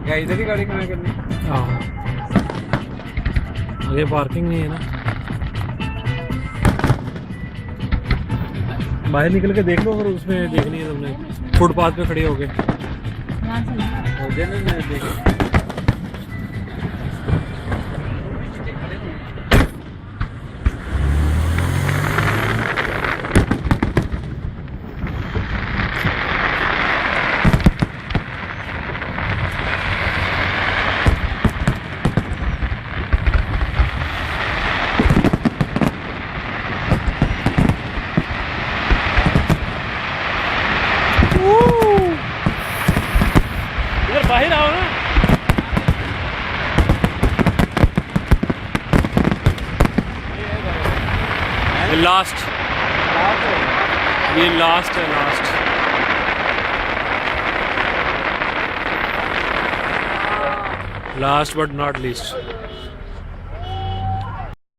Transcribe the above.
क्या इधर ही गाड़ी खड़ा करनी? हाँ, आगे पार्किंग नहीं है ना। बाहर निकल के देख लो अगर उसमें देखनी है तुमने, फुटपाथ पे खड़े होके। यहाँ से नहीं। हो गया ना देख। इधर बाहर आओ ना। लास्ट, ये लास्ट है, last. Last but not least.